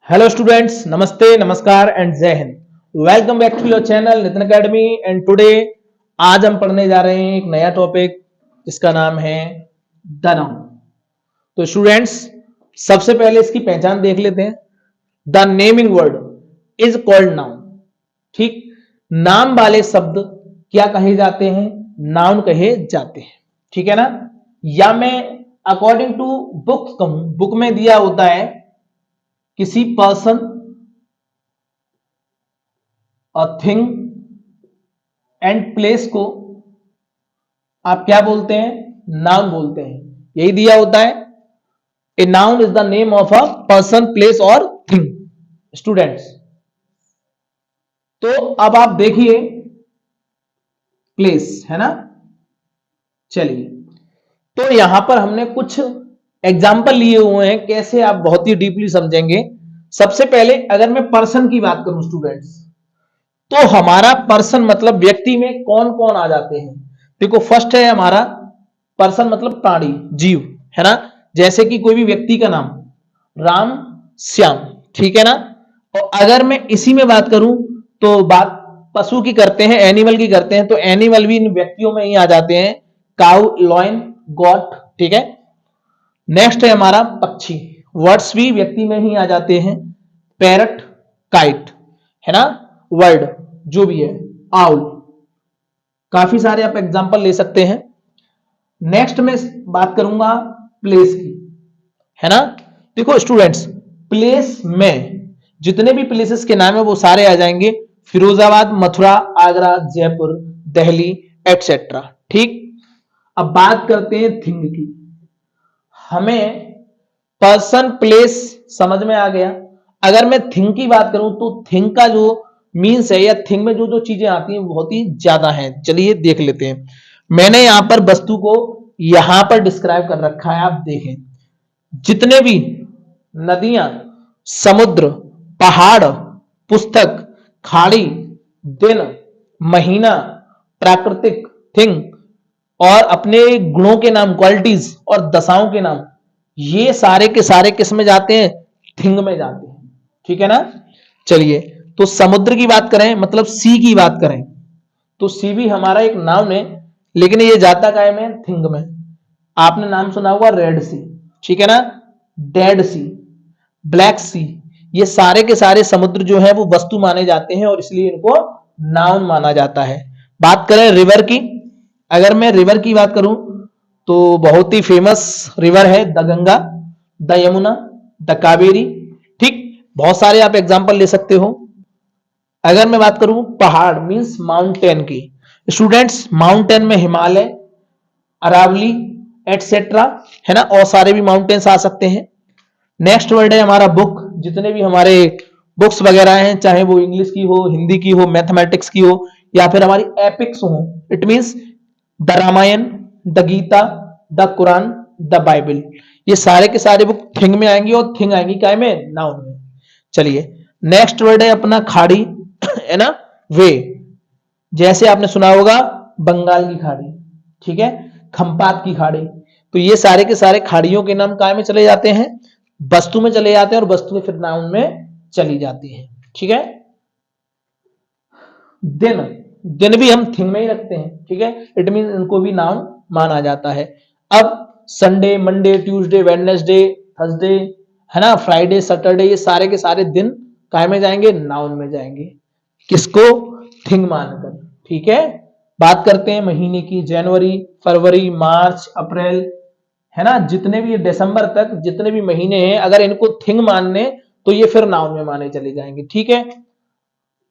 Hello students, नमस्ते, नमस्कार and जय हिंद। Welcome back to your channel Nitin academy. And today आज हम पढ़ने जा रहे हैं एक नया टॉपिक जिसका नाम है द नाउन। तो स्टूडेंट्स, सबसे पहले इसकी पहचान देख लेते हैं। The naming word is called noun. ठीक, नाम वाले शब्द क्या कहे जाते हैं? नाउन कहे जाते हैं। ठीक है ना? या मैं अकॉर्डिंग टू बुक कहूं, बुक में दिया होता है किसी person, a thing and place को आप क्या बोलते हैं? नाउन बोलते हैं। यही दिया होता है, a noun is the name of a person, place और थिंग। स्टूडेंट्स, तो अब आप देखिए, प्लेस है ना। चलिए, तो यहां पर हमने कुछ एग्जाम्पल लिए हुए हैं, कैसे आप बहुत ही डीपली समझेंगे। सबसे पहले अगर मैं पर्सन की बात करूं स्टूडेंट्स, तो हमारा पर्सन मतलब व्यक्ति में कौन कौन आ जाते हैं? देखो, फर्स्ट है हमारा पर्सन मतलब प्राणी, जीव, है ना। जैसे कि कोई भी व्यक्ति का नाम राम, श्याम, ठीक है ना। और अगर मैं इसी में बात करूं तो बात पशु की करते हैं, एनिमल की करते हैं, तो एनिमल भी इन व्यक्तियों में ही आ जाते हैं। काउ, लॉयन, गॉट, ठीक है। नेक्स्ट है हमारा पक्षी, वर्ड्स भी व्यक्ति में ही आ जाते हैं। पैरट, काइट, है ना। वर्ड जो भी है, आउल, काफी सारे आप एग्जांपल ले सकते हैं। नेक्स्ट में बात करूंगा प्लेस की, है ना। देखो स्टूडेंट्स, प्लेस में जितने भी प्लेसेस के नाम है वो सारे आ जाएंगे। फिरोजाबाद, मथुरा, आगरा, जयपुर, दिल्ली, एटसेट्रा। ठीक, अब बात करते हैं थिंग की। हमें पर्सन, प्लेस समझ में आ गया। अगर मैं थिंग की बात करूं तो थिंग का जो मीन्स है, या थिंग में जो जो चीजें आती हैं बहुत ही ज्यादा हैं। चलिए देख लेते हैं। मैंने यहां पर वस्तु को यहां पर डिस्क्राइब कर रखा है, आप देखें। जितने भी नदियां, समुद्र, पहाड़, पुस्तक, खाड़ी, दिन, महीना, प्राकृतिक, थिंग, और अपने गुणों के नाम, क्वालिटीज और दशाओं के नाम, ये सारे के सारे किस में जाते हैं? थिंग में जाते हैं। ठीक है ना। चलिए, तो समुद्र की बात करें, मतलब सी की बात करें, तो सी भी हमारा एक नाउन है, लेकिन ये जाता काय में? थिंग में। आपने नाम सुना होगा रेड सी, ठीक है ना, डेड सी, ब्लैक सी, ये सारे के सारे समुद्र जो है वो वस्तु माने जाते हैं और इसलिए इनको नाउन माना जाता है। बात करें रिवर की, अगर मैं रिवर की बात करूं तो बहुत ही फेमस रिवर है the Ganga, the Yamuna, the Kaveri. ठीक, बहुत सारे आप एग्जांपल ले सकते हो। अगर मैं बात करूं पहाड़ मींस माउंटेन की, स्टूडेंट्स, माउंटेन में हिमालय, अरावली, एटसेट्रा, है ना, और सारे भी माउंटेन्स आ सकते हैं। नेक्स्ट वर्ड है हमारा बुक। जितने भी हमारे बुक्स वगैरह हैं, चाहे वो इंग्लिश की हो, हिंदी की हो, मैथमेटिक्स की हो, या फिर हमारी एपिक्स हो, it means the Ramayana, the Gita, the Quran, the Bible, ये सारे के सारे बुक थिंग में आएंगी, और थिंग आएंगी क्या में? नाउन में। चलिए, नेक्स्ट वर्ड है अपना खाड़ी, है ना, वे। जैसे आपने सुना होगा बंगाल की खाड़ी, ठीक है, खंपात की खाड़ी, तो ये सारे के सारे खाड़ियों के नाम काय में चले जाते हैं? वस्तु में चले जाते हैं, और वस्तु फिर नाउन में चली जाती है। ठीक है। दिन, दिन भी हम थिंग में ही रखते हैं, ठीक है, इट मीन इनको भी नाउन माना जाता है। अब Sunday, Monday, Tuesday, Wednesday, Thursday, है ना, फ्राइडे, सैटरडे, ये सारे के सारे दिन काय में जाएंगे? नाउन में जाएंगे। किसको? थिंग मानकर। ठीक है। बात करते हैं महीने की, जनवरी, फरवरी, मार्च, अप्रैल, है ना, जितने भी दिसंबर तक जितने भी महीने हैं, अगर इनको थिंग मानने तो ये फिर नाउन में माने चले जाएंगे। ठीक है।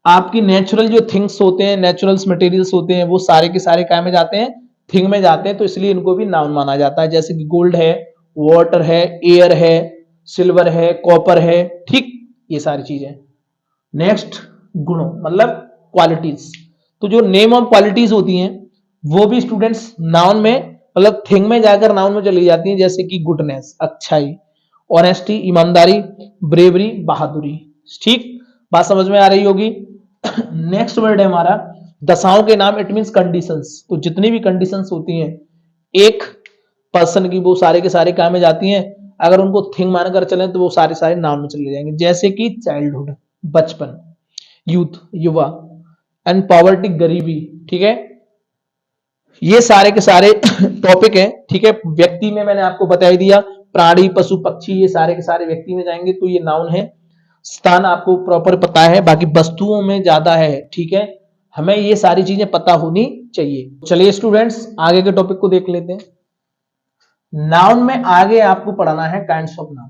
आपकी नेचुरल जो थिंग्स होते हैं, नेचुरल मटेरियल्स होते हैं, वो सारे के सारे काय में जाते हैं? थिंग में जाते हैं, तो इसलिए इनको भी नाउन माना जाता है। जैसे कि गोल्ड है, वाटर है, एयर है, सिल्वर है, कॉपर है, ठीक, ये सारी चीजें। नेक्स्ट, गुणों मतलब क्वालिटीज। तो जो नेम ऑफ क्वालिटीज होती हैं वो भी स्टूडेंट्स नाउन में, मतलब थिंग में जाकर नाउन में चली जाती हैं। जैसे कि गुडनेस, अच्छाई, ऑनेस्टी, ईमानदारी, ब्रेवरी, बहादुरी। ठीक, बात समझ में आ रही होगी। नेक्स्ट वर्ड है हमारा दशाओं के नाम, इट मींस कंडीशंस। तो जितनी भी कंडीशंस होती हैं एक पर्सन की, वो सारे के सारे काम में जाती हैं। अगर उनको थिंग मानकर चले तो वो सारे सारे नाउन में चले जाएंगे, जैसे कि चाइल्डहुड बचपन, यूथ युवा, एंड पॉवर्टी गरीबी। ठीक है, ये सारे के सारे टॉपिक है। ठीक है, व्यक्ति में मैंने आपको बता ही दिया, प्राणी पशु पक्षी ये सारे के सारे व्यक्ति में जाएंगे तो ये नाउन है। स्थान आपको प्रॉपर पता है, बाकी वस्तुओं में ज्यादा है। ठीक है, हमें ये सारी चीजें पता होनी चाहिए। चलिए स्टूडेंट्स आगे के टॉपिक को देख लेते हैं। नाउन में आगे आपको पढ़ाना है काइंड्स ऑफ नाउन।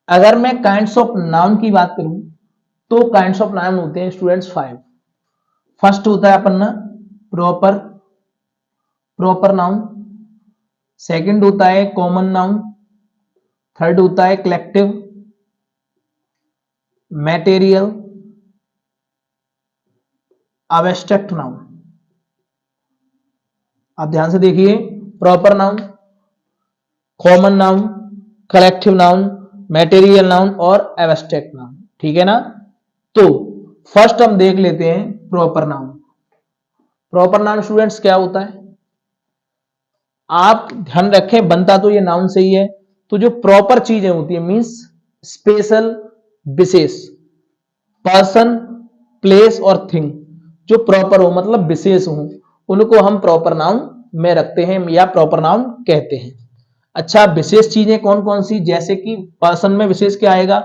अगर मैं काइंड्स ऑफ नाउन की बात करूं तो काइंड्स ऑफ नाउन होते हैं स्टूडेंट्स 5। फर्स्ट होता है अपन ना प्रॉपर नाउन, सेकंड होता है कॉमन नाउन, थर्ड होता है कलेक्टिव, मैटेरियल, एब्स्ट्रैक्ट नाउन। आप ध्यान से देखिए, proper noun, common noun, collective noun, material noun और एब्स्ट्रैक्ट नाउन। ठीक है ना, तो फर्स्ट हम देख लेते हैं proper noun. Proper noun students क्या होता है, आप ध्यान रखें, बनता तो ये नाउन से ही है। तो जो प्रॉपर चीजें होती है मींस स्पेशल, विशेष, पर्सन, प्लेस और थिंग जो प्रॉपर हो मतलब विशेष हो, उनको हम प्रॉपर नाउन में रखते हैं या प्रॉपर नाउन कहते हैं। अच्छा, विशेष चीजें कौन कौन सी, जैसे कि पर्सन में विशेष क्या आएगा,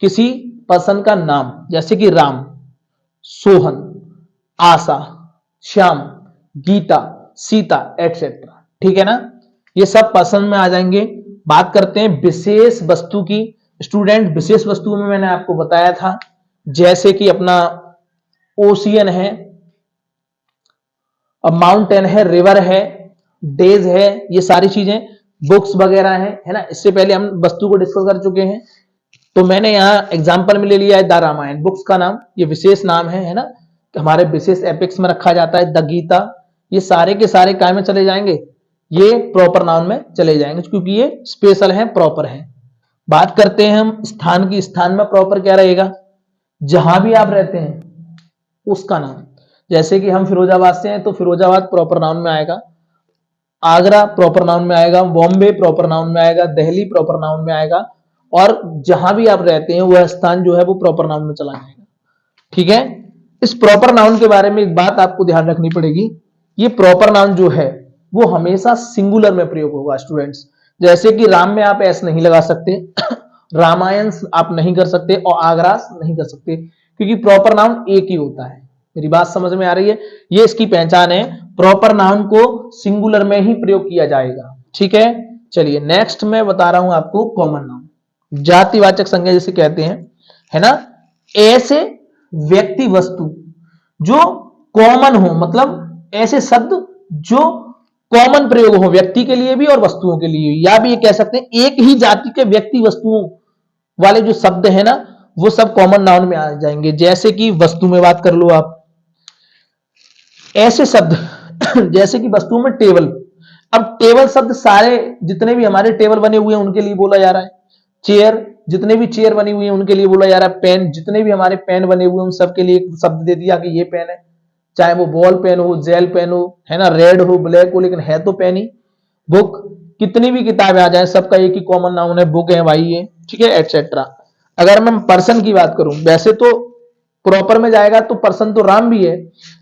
किसी पर्सन का नाम, जैसे कि राम, सोहन, आशा, श्याम, गीता, सीता एटसेट्रा। ठीक है ना, ये सब पर्सन में आ जाएंगे। बात करते हैं विशेष वस्तु की। स्टूडेंट विशेष वस्तुओं में मैंने आपको बताया था, जैसे कि अपना ओशियन है, माउंटेन है, रिवर है, डेज है, ये सारी चीजें, बुक्स वगैरह है ना। इससे पहले हम वस्तु को डिस्कस कर चुके हैं, तो मैंने यहाँ एग्जांपल में ले लिया है द रामायण, बुक्स का नाम, ये विशेष नाम है ना, हमारे विशेष एपिक्स में रखा जाता है। द गीता, ये सारे के सारे काय में चले जाएंगे, ये प्रॉपर नाउन में चले जाएंगे क्योंकि ये स्पेशल है, प्रॉपर है। बात करते हैं हम स्थान की। स्थान में प्रॉपर क्या रहेगा, जहां भी आप रहते हैं उसका नाम, जैसे कि हम फिरोजाबाद से हैं तो फिरोजाबाद प्रॉपर नाउन में आएगा, आगरा प्रॉपर नाउन में आएगा, बॉम्बे प्रॉपर नाउन में आएगा, दिल्ली प्रॉपर नाउन में आएगा, और जहां भी आप रहते हैं वह स्थान जो है वो प्रॉपर नाउन में चला जाएगा। ठीक है, इस प्रॉपर नाउन के बारे में एक बात आपको ध्यान रखनी पड़ेगी, ये प्रॉपर नाउन जो है वो हमेशा सिंगुलर में प्रयोग होगा स्टूडेंट्स। जैसे कि राम में आप एस नहीं लगा सकते, रामायण आप नहीं कर सकते, और आगरा नहीं कर सकते, क्योंकि प्रॉपर नाउन एक ही होता है। मेरी बात समझ में आ रही है, ये इसकी पहचान है, प्रॉपर नाउन को सिंगुलर में ही प्रयोग किया जाएगा। ठीक है, चलिए नेक्स्ट मैं बता रहा हूं आपको कॉमन नाउन, जातिवाचक संज्ञा जिसे कहते हैं, है ना। ऐसे व्यक्ति वस्तु जो कॉमन हो, मतलब ऐसे शब्द जो कॉमन प्रयोग हो व्यक्ति के लिए भी और वस्तुओं के लिए, या भी ये कह सकते हैं एक ही जाति के व्यक्ति वस्तुओं वाले जो शब्द है ना वो सब कॉमन नाउन में आ जाएंगे। जैसे कि वस्तु में बात कर लो आप, ऐसे शब्द जैसे कि वस्तुओं में टेबल, अब टेबल शब्द सारे जितने भी हमारे टेबल बने हुए हैं उनके लिए बोला जा रहा है, चेयर जितने भी चेयर बनी हुई है उनके लिए बोला जा रहा है, पेन जितने भी हमारे पेन बने हुए हैं उन सब के लिए शब्द दे दिया कि ये पेन है, चाहे वो बॉल पेन हो, जेल पेन हो, है ना, रेड हो, ब्लैक हो, लेकिन है तो पेन ही। बुक, कितनी भी किताबें आ जाए सबका एक ही कॉमन नाउन है, बुक है भाई ये। ठीक है, एटसेट्रा। अगर मैं पर्सन की बात करूं, वैसे तो प्रॉपर में जाएगा तो पर्सन तो राम भी है,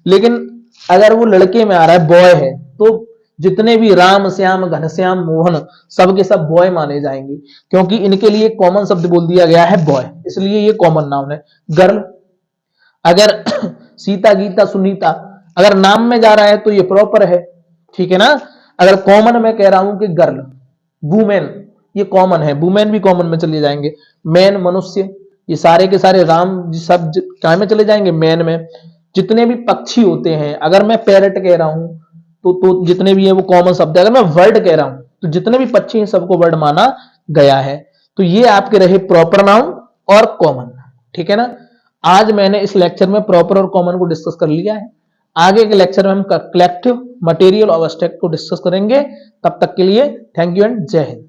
लेकिन अगर वो लड़के में आ रहा है, बॉय है, तो जितने भी राम, श्याम, घनश्याम, मोहन, सब के सब बॉय माने जाएंगे, क्योंकि इनके लिए कॉमन शब्द बोल दिया गया है बॉय, इसलिए ये कॉमन नाउन है। गर्ल, अगर सीता, गीता, सुनीता अगर नाम में जा रहा है तो ये प्रॉपर है। ठीक है ना, अगर कॉमन में कह रहा हूं कि गर्ल, वुमेन, ये कॉमन है, वुमेन भी कॉमन में चले जाएंगे। मैन, मनुष्य, ये सारे के सारे राम सब क्या में चले जाएंगे, मैन में। जितने भी पक्षी होते हैं, अगर मैं पैरट कह रहा हूं तो जितने भी है वो कॉमन शब्द है। अगर मैं वर्ड कह रहा हूं तो जितने भी पक्षी हैं सबको वर्ड माना गया है। तो ये आपके रहे प्रॉपर नाउन और कॉमन। ठीक है ना, आज मैंने इस लेक्चर में प्रॉपर और कॉमन को डिस्कस कर लिया है। आगे के लेक्चर में हम कलेक्टिव, मटेरियल और एब्स्ट्रैक्ट को डिस्कस करेंगे। तब तक के लिए थैंक यू एंड जय हिंद।